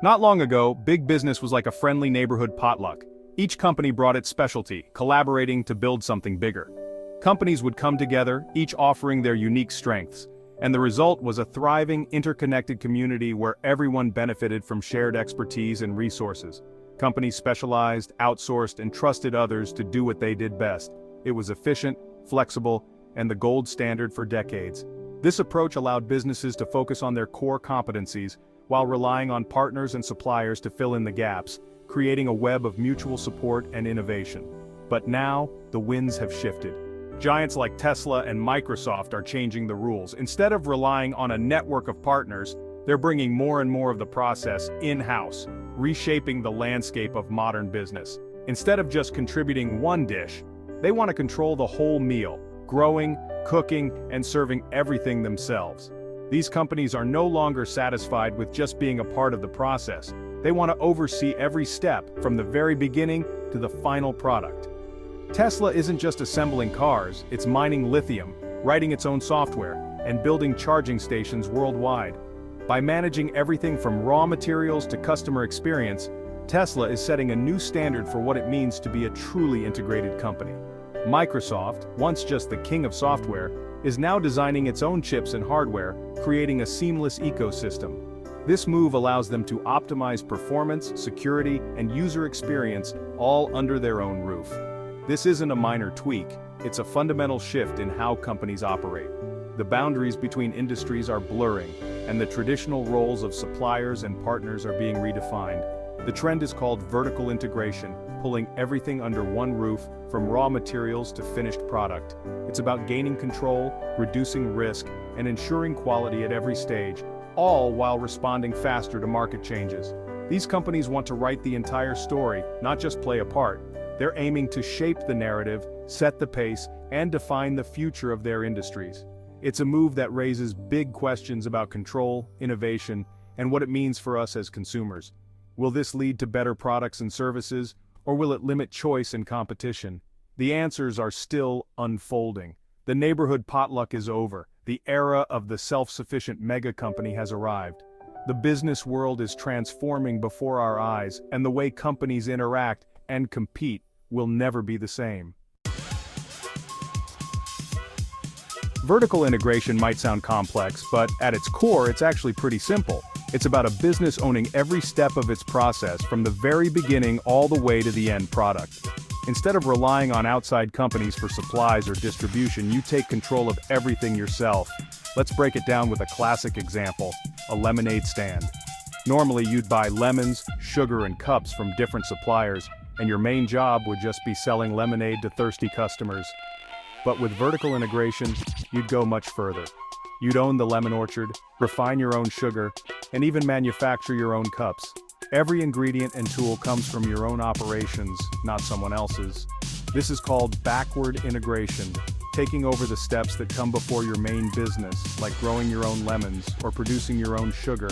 Not long ago, big business was like a friendly neighborhood potluck. Each company brought its specialty, collaborating to build something bigger. Companies would come together, each offering their unique strengths, and the result was a thriving, interconnected community where everyone benefited from shared expertise and resources. Companies specialized, outsourced, and trusted others to do what they did best. It was efficient, flexible, and the gold standard for decades. This approach allowed businesses to focus on their core competencies, while relying on partners and suppliers to fill in the gaps, creating a web of mutual support and innovation. But now, the winds have shifted. Giants like Tesla and Microsoft are changing the rules. Instead of relying on a network of partners, they're bringing more and more of the process in-house, reshaping the landscape of modern business. Instead of just contributing one dish, they want to control the whole meal, growing, cooking, and serving everything themselves. These companies are no longer satisfied with just being a part of the process. They want to oversee every step, from the very beginning to the final product. Tesla isn't just assembling cars, it's mining lithium, writing its own software, and building charging stations worldwide. By managing everything from raw materials to customer experience, Tesla is setting a new standard for what it means to be a truly integrated company. Microsoft, once just the king of software, is now designing its own chips and hardware, creating a seamless ecosystem. This move allows them to optimize performance, security, and user experience all under their own roof. This isn't a minor tweak, it's a fundamental shift in how companies operate. The boundaries between industries are blurring, and the traditional roles of suppliers and partners are being redefined. The trend is called vertical integration, pulling everything under one roof, from raw materials to finished product. It's about gaining control, reducing risk, and ensuring quality at every stage, all while responding faster to market changes. These companies want to write the entire story, not just play a part. They're aiming to shape the narrative, set the pace, and define the future of their industries. It's a move that raises big questions about control, innovation, and what it means for us as consumers. Will this lead to better products and services, or will it limit choice and competition? The answers are still unfolding. The neighborhood potluck is over. The era of the self-sufficient mega company has arrived. The business world is transforming before our eyes, and the way companies interact and compete will never be the same. Vertical integration might sound complex, but at its core, it's actually pretty simple. It's about a business owning every step of its process from the very beginning all the way to the end product. Instead of relying on outside companies for supplies or distribution, you take control of everything yourself. Let's break it down with a classic example, a lemonade stand. Normally you'd buy lemons, sugar, and cups from different suppliers, and your main job would just be selling lemonade to thirsty customers. But with vertical integration, you'd go much further. You'd own the lemon orchard, refine your own sugar, and even manufacture your own cups. Every ingredient and tool comes from your own operations, not someone else's. This is called backward integration, taking over the steps that come before your main business, like growing your own lemons or producing your own sugar.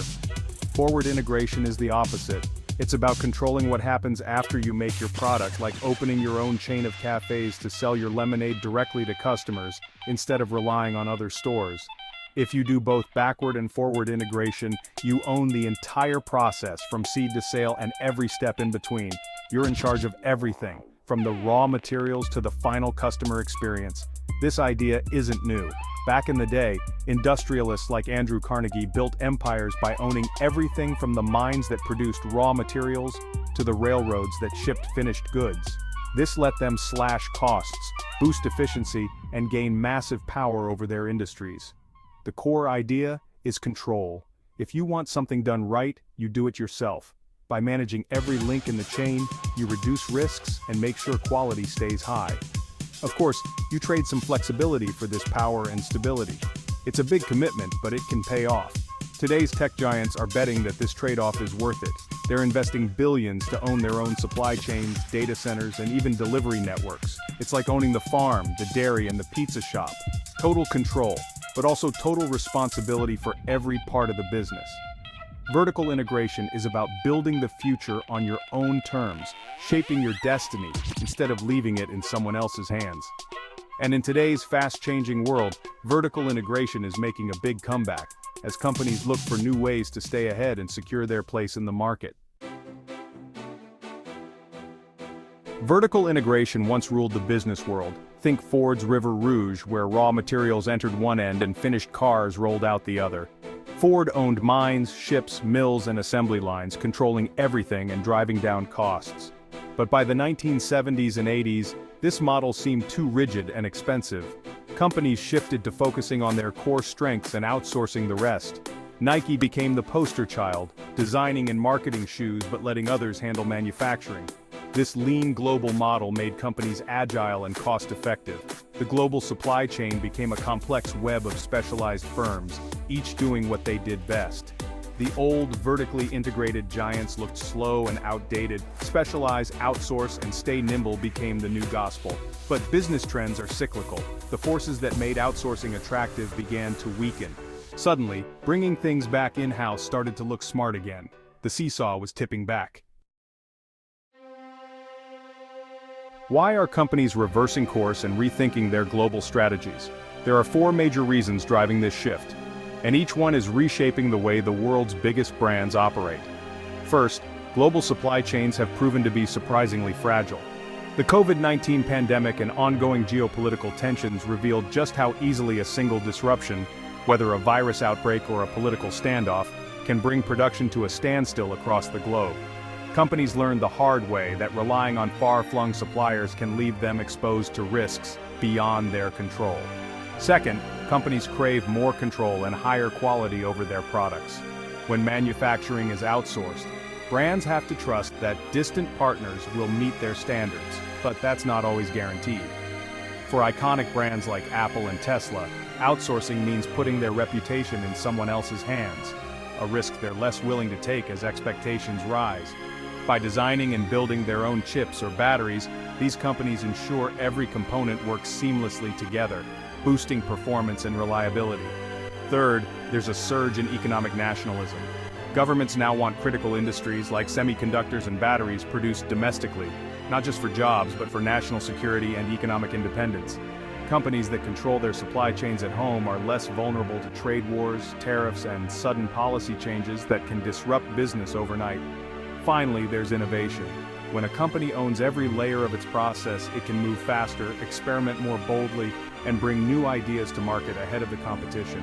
Forward integration is the opposite. It's about controlling what happens after you make your product, like opening your own chain of cafes to sell your lemonade directly to customers, instead of relying on other stores. If you do both backward and forward integration, you own the entire process from seed to sale and every step in between. You're in charge of everything, from the raw materials to the final customer experience. This idea isn't new. Back in the day, industrialists like Andrew Carnegie built empires by owning everything from the mines that produced raw materials to the railroads that shipped finished goods. This let them slash costs, boost efficiency, and gain massive power over their industries. The core idea is control. If you want something done right, you do it yourself. By managing every link in the chain, you reduce risks and make sure quality stays high. Of course, you trade some flexibility for this power and stability. It's a big commitment, but it can pay off. Today's tech giants are betting that this trade-off is worth it. They're investing billions to own their own supply chains, data centers, and even delivery networks. It's like owning the farm, the dairy, and the pizza shop. Total control, but also total responsibility for every part of the business. Vertical integration is about building the future on your own terms, shaping your destiny instead of leaving it in someone else's hands. And in today's fast-changing world, vertical integration is making a big comeback. as companies look for new ways to stay ahead and secure their place in the market. Vertical integration once ruled the business world. Think Ford's River Rouge, where raw materials entered one end and finished cars rolled out the other. Ford owned mines, ships, mills, and assembly lines, controlling everything and driving down costs. But by the 1970s and 80s, this model seemed too rigid and expensive. Companies shifted to focusing on their core strengths and outsourcing the rest. Nike became the poster child, designing and marketing shoes but letting others handle manufacturing. This lean global model made companies agile and cost-effective. The global supply chain became a complex web of specialized firms, each doing what they did best. The old, vertically integrated giants looked slow and outdated. Specialize, outsource, and stay nimble became the new gospel. But business trends are cyclical. The forces that made outsourcing attractive began to weaken. Suddenly, bringing things back in-house started to look smart again. The seesaw was tipping back. Why are companies reversing course and rethinking their global strategies? There are 4 major reasons driving this shift, and each one is reshaping the way the world's biggest brands operate. First, global supply chains have proven to be surprisingly fragile. The COVID-19 pandemic and ongoing geopolitical tensions revealed just how easily a single disruption, whether a virus outbreak or a political standoff, can bring production to a standstill across the globe. Companies learned the hard way that relying on far-flung suppliers can leave them exposed to risks beyond their control. Second, companies crave more control and higher quality over their products. When manufacturing is outsourced, brands have to trust that distant partners will meet their standards, but that's not always guaranteed. For iconic brands like Apple and Tesla, outsourcing means putting their reputation in someone else's hands, a risk they're less willing to take as expectations rise. By designing and building their own chips or batteries, these companies ensure every component works seamlessly together, boosting performance and reliability. Third, there's a surge in economic nationalism. Governments now want critical industries like semiconductors and batteries produced domestically, not just for jobs but for national security and economic independence. Companies that control their supply chains at home are less vulnerable to trade wars, tariffs, and sudden policy changes that can disrupt business overnight. Finally, there's innovation. When a company owns every layer of its process, it can move faster, experiment more boldly, and bring new ideas to market ahead of the competition.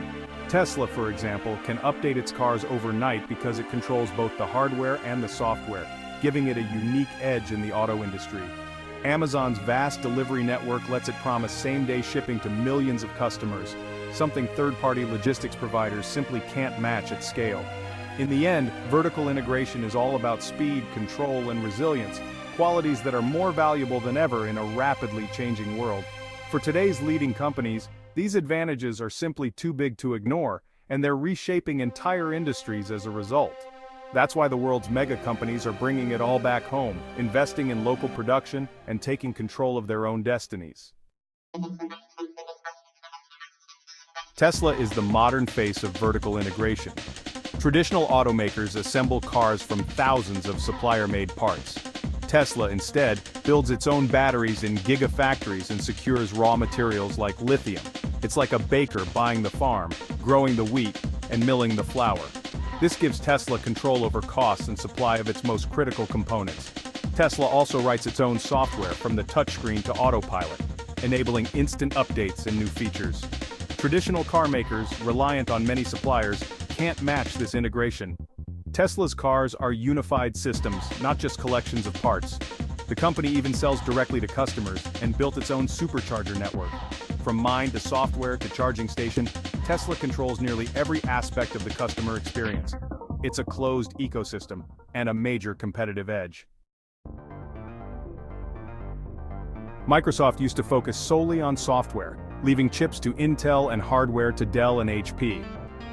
Tesla, for example, can update its cars overnight because it controls both the hardware and the software, giving it a unique edge in the auto industry. Amazon's vast delivery network lets it promise same-day shipping to millions of customers, something third-party logistics providers simply can't match at scale. In the end, vertical integration is all about speed, control, and resilience, qualities that are more valuable than ever in a rapidly changing world. For today's leading companies, these advantages are simply too big to ignore, and they're reshaping entire industries as a result. That's why the world's mega companies are bringing it all back home, investing in local production and taking control of their own destinies. Tesla is the modern face of vertical integration. Traditional automakers assemble cars from thousands of supplier-made parts. Tesla, instead, builds its own batteries in gigafactories and secures raw materials like lithium. It's like a baker buying the farm, growing the wheat, and milling the flour. This gives Tesla control over costs and supply of its most critical components. Tesla also writes its own software from the touchscreen to autopilot, enabling instant updates and new features. Traditional car makers, reliant on many suppliers, can't match this integration. Tesla's cars are unified systems, not just collections of parts. The company even sells directly to customers and built its own supercharger network. From mine to software to charging station, Tesla controls nearly every aspect of the customer experience. It's a closed ecosystem and a major competitive edge. Microsoft used to focus solely on software, leaving chips to Intel and hardware to Dell and HP.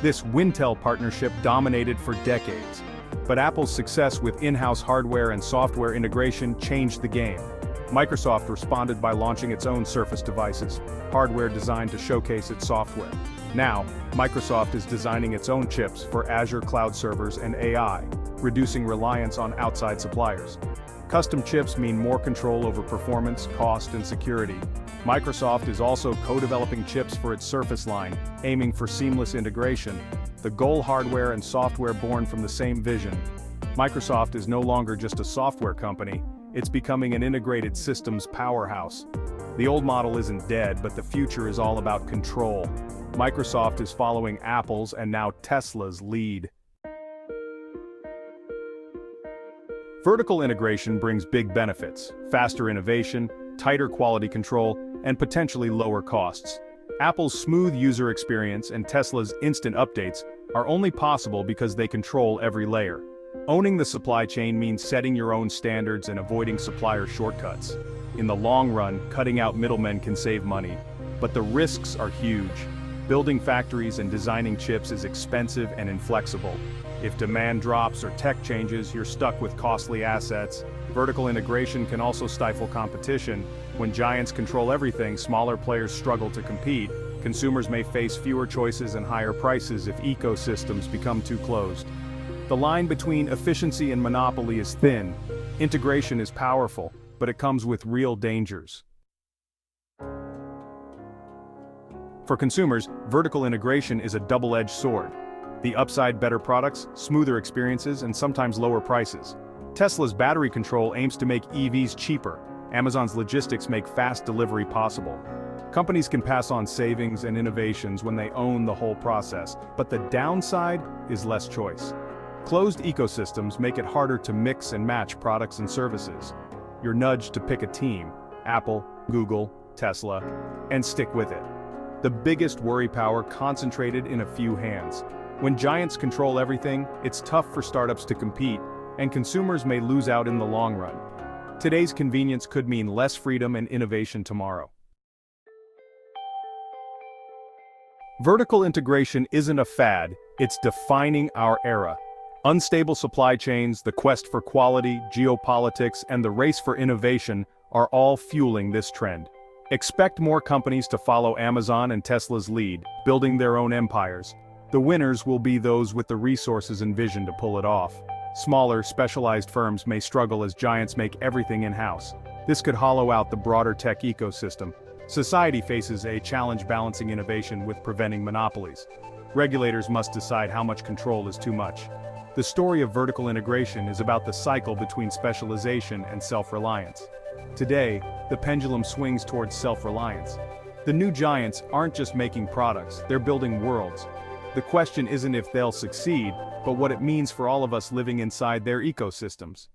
This Wintel partnership dominated for decades. But Apple's success with in-house hardware and software integration changed the game. Microsoft responded by launching its own Surface devices, hardware designed to showcase its software. Now, Microsoft is designing its own chips for Azure cloud servers and AI, reducing reliance on outside suppliers. Custom chips mean more control over performance, cost, and security. Microsoft is also co-developing chips for its Surface line, aiming for seamless integration. the goal hardware and software born from the same vision. Microsoft is no longer just a software company, it's becoming an integrated systems powerhouse. The old model isn't dead, but the future is all about control. Microsoft is following Apple's and now Tesla's lead. Vertical integration brings big benefits: faster innovation, tighter quality control, and potentially lower costs. Apple's smooth user experience and Tesla's instant updates are only possible because they control every layer. Owning the supply chain means setting your own standards and avoiding supplier shortcuts. In the long run, cutting out middlemen can save money, but the risks are huge. Building factories and designing chips is expensive and inflexible. If demand drops or tech changes, you're stuck with costly assets. Vertical integration can also stifle competition. When giants control everything, smaller players struggle to compete. Consumers may face fewer choices and higher prices if ecosystems become too closed. The line between efficiency and monopoly is thin. Integration is powerful, but it comes with real dangers. For consumers, vertical integration is a double-edged sword. The upside: better products, smoother experiences, and sometimes lower prices. Tesla's battery control aims to make EVs cheaper. Amazon's logistics make fast delivery possible. Companies can pass on savings and innovations when they own the whole process, but the downside is less choice. Closed ecosystems make it harder to mix and match products and services. You're nudged to pick a team: Apple, Google, Tesla, and stick with it. The biggest worry: power concentrated in a few hands. When giants control everything, it's tough for startups to compete, and consumers may lose out in the long run. Today's convenience could mean less freedom and innovation tomorrow. Vertical integration isn't a fad, it's defining our era. Unstable supply chains, the quest for quality, geopolitics, and the race for innovation are all fueling this trend. Expect more companies to follow Amazon and Tesla's lead, building their own empires. The winners will be those with the resources and vision to pull it off. Smaller, specialized firms may struggle as giants make everything in-house. This could hollow out the broader tech ecosystem. Society faces a challenge balancing innovation with preventing monopolies. Regulators must decide how much control is too much. The story of vertical integration is about the cycle between specialization and self-reliance. Today, the pendulum swings towards self-reliance. The new giants aren't just making products, they're building worlds. The question isn't if they'll succeed, but what it means for all of us living inside their ecosystems.